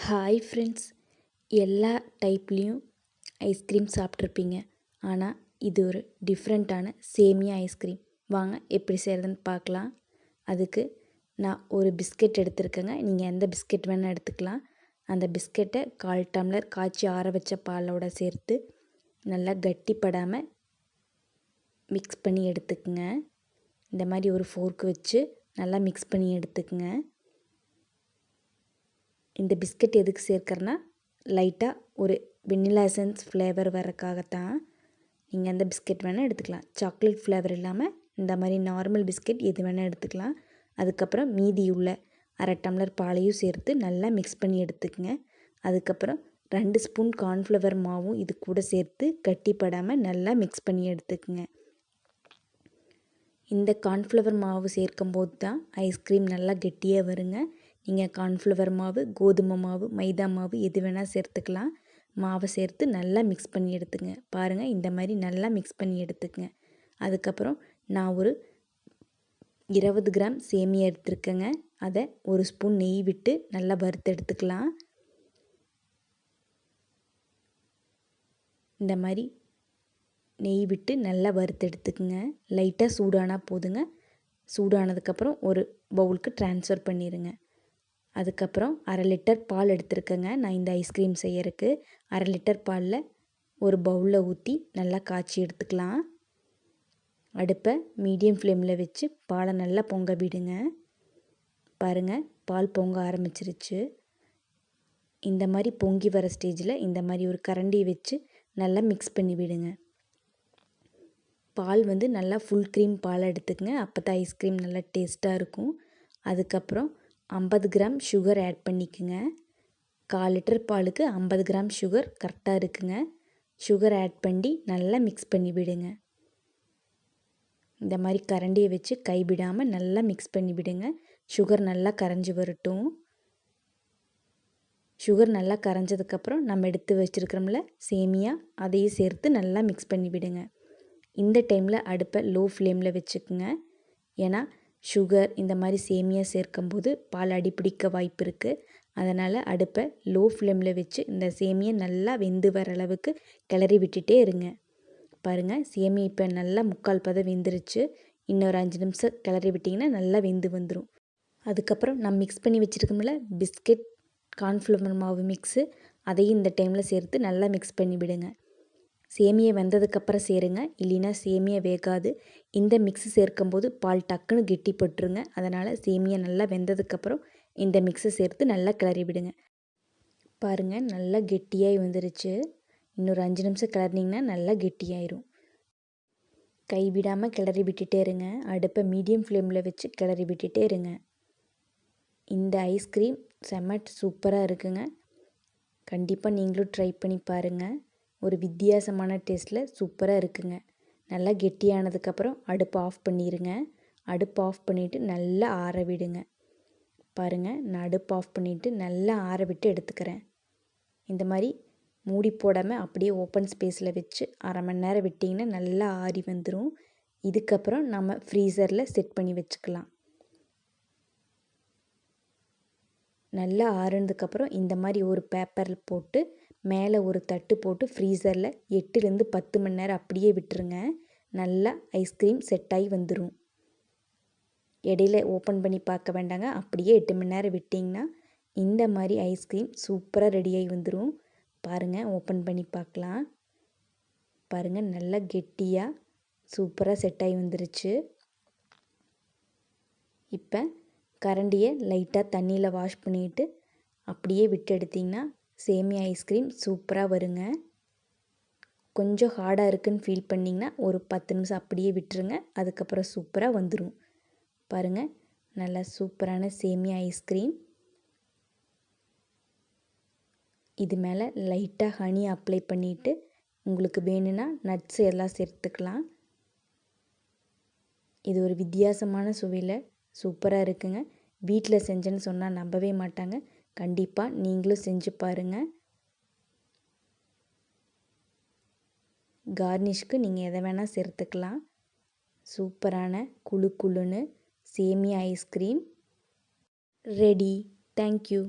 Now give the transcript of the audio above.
Hi friends, எல்லா டைப்லேயும் ice cream சாப்பிட்ருப்பீங்க. ஆனால் இது ஒரு டிஃப்ரெண்ட்டான சேமியா ஐஸ்கிரீம். வாங்க எப்படி செய்கிறதுன்னு பார்க்கலாம். அதுக்கு நான் ஒரு பிஸ்கெட் எடுத்துருக்கேங்க. நீங்கள் எந்த பிஸ்கெட் வேணால் எடுத்துக்கலாம். அந்த பிஸ்கெட்டை 1/4 டம்ளர் காய்ச்சி ஆற வச்ச பாலோட சேர்த்து நல்லா கட்டிப்படாமல் மிக்ஸ் பண்ணி எடுத்துக்குங்க. இந்த மாதிரி ஒரு ஃபோர்க்கு வச்சு நல்லா மிக்ஸ் பண்ணி எடுத்துக்குங்க. இந்த பிஸ்கட் எதுக்கு சேர்க்கறனா லைட்டாக ஒரு வெண்ணிலா எசன்ஸ் ஃப்ளேவர் வரக்காகத்தான். நீங்கள் அந்த பிஸ்கெட் வேணால் எடுத்துக்கலாம். சாக்லேட் ஃப்ளேவர் இல்லாமல் இந்த மாதிரி நார்மல் பிஸ்கெட் எது வேணால் எடுத்துக்கலாம். அதுக்கப்புறம் மீதி உள்ள 1/2 டம்ளர் பாலையும் சேர்த்து நல்லா மிக்ஸ் பண்ணி எடுத்துக்கங்க. அதுக்கப்புறம் 2 ஸ்பூன் கார்ன்ஃப்ளவர் மாவும் இது கூட சேர்த்து கட்டிப்படாமல் நல்லா மிக்ஸ் பண்ணி எடுத்துக்கங்க. இந்த கார்ன்ஃப்ளவர் மாவு சேர்க்கும்போது தான் ஐஸ்கிரீம் நல்லா கெட்டியாக வருங்க. நீங்கள் கார்ன்ஃப்ளவர் மாவு, கோதுமை மாவு, மைதா மாவு எது வேணால் சேர்த்துக்கலாம். மாவை சேர்த்து நல்லா மிக்ஸ் பண்ணி எடுத்துங்க. பாருங்கள், இந்த மாதிரி நல்லா மிக்ஸ் பண்ணி எடுத்துக்கங்க. அதுக்கப்புறம் நான் ஒரு 20 கிராம் சேமியா எடுத்துருக்கேங்க. அதை 1 ஸ்பூன் நெய் விட்டு நல்லா வறுத்து எடுத்துக்கலாம். இந்த மாதிரி நெய் விட்டு நல்லா வறுத்து எடுத்துக்குங்க. லைட்டாக சூடானால் போதுங்க. சூடானதுக்கப்புறம் ஒரு பவுலுக்கு ட்ரான்ஸ்ஃபர் பண்ணிடுங்க. அதுக்கப்புறம் 1/2 லிட்டர் பால் எடுத்துருக்கேங்க. நான் இந்த ஐஸ்கிரீம் செய்யறதுக்கு 1/2 லிட்டர் பாலில் ஒரு பவுலில் ஊற்றி நல்லா காய்ச்சி எடுத்துக்கலாம். அடுப்பை மீடியம் ஃப்ளேமில் வச்சு பாலை நல்லா பொங்க விடுங்க. பாருங்கள், பால் பொங்க ஆரம்பிச்சிருச்சு. இந்த மாதிரி பொங்கி வர ஸ்டேஜில் இந்த மாதிரி ஒரு கரண்டியை வச்சு நல்லா மிக்ஸ் பண்ணி விடுங்க. பால் நல்லா ஃபுல் க்ரீம் பால் எடுத்துக்கங்க. அப்போ தான் ஐஸ்கிரீம் நல்லா டேஸ்ட்டாக இருக்கும். அதுக்கப்புறம் 50 கிராம் சுகர் ஆட் பண்ணிக்கோங்க. 1/4 லிட்டர் பாலுக்கு 50 கிராம் சுகர் கரெக்டாக இருக்குங்க. சுகர் ஆட் பண்ணி நல்லா மிக்ஸ் பண்ணி விடுங்க. இந்த மாதிரி கரண்டியை வச்சு கைவிடாமல் நல்லா மிக்ஸ் பண்ணி விடுங்க. சுகர் நல்லா கரைஞ்சி வரட்டும். சுகர் நல்லா கரைஞ்சதுக்கப்புறம் நம்ம எடுத்து வச்சுருக்கிறோம்ல சேமியா, அதையும் சேர்த்து நல்லா மிக்ஸ் பண்ணி விடுங்க. இந்த டைமில் அடுப்பை லோ ஃப்ளேமில் வச்சுக்குங்க. ஏன்னா சுகர் இந்த மாதிரி சேமியா சேர்க்கும்போது பால் அடிப்பிடிக்க வாய்ப்பு இருக்குது. அதனால் அடுப்பை லோ ஃப்ளேமில் வச்சு இந்த சேமியா நல்லா வெந்து வர அளவுக்கு கிளறி விட்டுட்டே இருங்க. பாருங்கள், சேமியா இப்போ நல்லா 3/4 பதம் வெந்துருச்சு. இன்னொரு 5 நிமிஷம் கிளறி விட்டிங்கன்னா நல்லா வெந்து வந்துடும். அதுக்கப்புறம் நான் மிக்ஸ் பண்ணி வச்சுருக்கோம்ல பிஸ்கெட் கார்ன்ஃப்ளவர் மாவு மிக்ஸு, அதையும் இந்த டைமில் சேர்த்து நல்லா மிக்ஸ் பண்ணி விடுங்க. சேமியா வெந்ததுக்கப்புறம் சேருங்க, இல்லைன்னா சேமியா வேகாது. இந்த மிக்ஸு சேர்க்கும்போது பால் டக்குன்னு கெட்டிப்பட்டுருங்க. அதனால் சேமியா நல்லா வெந்ததுக்கப்புறம் இந்த மிக்ஸை சேர்த்து நல்லா கிளறி விடுங்க. பாருங்கள், நல்லா கெட்டியாகி வந்துருச்சு. இன்னொரு 5 நிமிஷம் கிளறினீங்கன்னா நல்லா கெட்டியாயிரும். கைவிடாமல் கிளறி விட்டுட்டே இருங்க. அடுப்பை மீடியம் ஃப்ளேமில் வச்சு கிளறி விட்டுட்டே இருங்க. இந்த ஐஸ்கிரீம் செம்ம சூப்பராக இருக்குங்க. கண்டிப்பாக நீங்களும் ட்ரை பண்ணி பாருங்கள். ஒரு வித்தியாசமான டேஸ்ட்டில் சூப்பராக இருக்குங்க. நல்லா கெட்டியானதுக்கப்புறம் அடுப்பை ஆஃப் பண்ணிடுங்க. அடுப்பு ஆஃப் பண்ணிவிட்டு நல்லா ஆற விடுங்க. பாருங்கள், நான் அடுப்பு ஆஃப் பண்ணிவிட்டு நல்லா ஆற விட்டு எடுத்துக்கிறேன். இந்த மாதிரி மூடி போடாமல் அப்படியே ஓப்பன் ஸ்பேஸில் வச்சு 1/2 மணி நேரம் விட்டிங்கன்னா நல்லா ஆறி வந்துடும். இதுக்கப்புறம் நம்ம ஃப்ரீசரில் செட் பண்ணி வச்சுக்கலாம். நல்லா ஆறுனதுக்கப்புறம் இந்த மாதிரி ஒரு பேப்பரில் போட்டு மேலே ஒரு தட்டு போட்டு ஃப்ரீசரில் 8லேருந்து 10 மணி நேரம் அப்படியே விட்டுருங்க. நல்லா ஐஸ்கிரீம் செட் ஆகி வந்துடும். இடையில ஓப்பன் பண்ணி பார்க்க வேண்டாங்க. அப்படியே 8 மணி நேரம் விட்டிங்கன்னா இந்த மாதிரி ஐஸ்கிரீம் சூப்பராக ரெடியாகி வந்துடும். பாருங்கள், ஓப்பன் பண்ணி பார்க்கலாம். பாருங்கள், நல்லா கெட்டியாக சூப்பராக செட் ஆகி வந்துருச்சு. இப்போ கரண்டியை லைட்டாக தண்ணியில் வாஷ் பண்ணிவிட்டு அப்படியே விட்டு எடுத்திங்கன்னா சேமியா ஐஸ்கிரீம் சூப்பராக வருங்க. கொஞ்சம் ஹார்டாக இருக்குதுன்னு ஃபீல் பண்ணிங்கன்னா ஒரு 10 நிமிஷம் அப்படியே விட்டுருங்க. அதுக்கப்புறம் சூப்பராக வந்துடும். பாருங்கள், நல்லா சூப்பரான சேமியா ஐஸ்கிரீம். இது மேலே லைட்டாக ஹனி அப்ளை பண்ணிவிட்டு உங்களுக்கு வேணும்னா நட்ஸ் எல்லாம் சேர்த்துக்கலாம். இது ஒரு வித்தியாசமான சுவையில் சூப்பராக இருக்குங்க. வீட்டில் செஞ்சேன்னு சொன்னால் நம்பவே மாட்டாங்க. கண்டிப்பாக நீங்களும் செஞ்சு பாருங்கள். கார்னிஷ்க்கு நீங்கள் எதை வேணால் சேர்த்துக்கலாம். சூப்பரான குளு குளுன்னு சேமியா ஐஸ்கிரீம் ரெடி. தேங்க்யூ.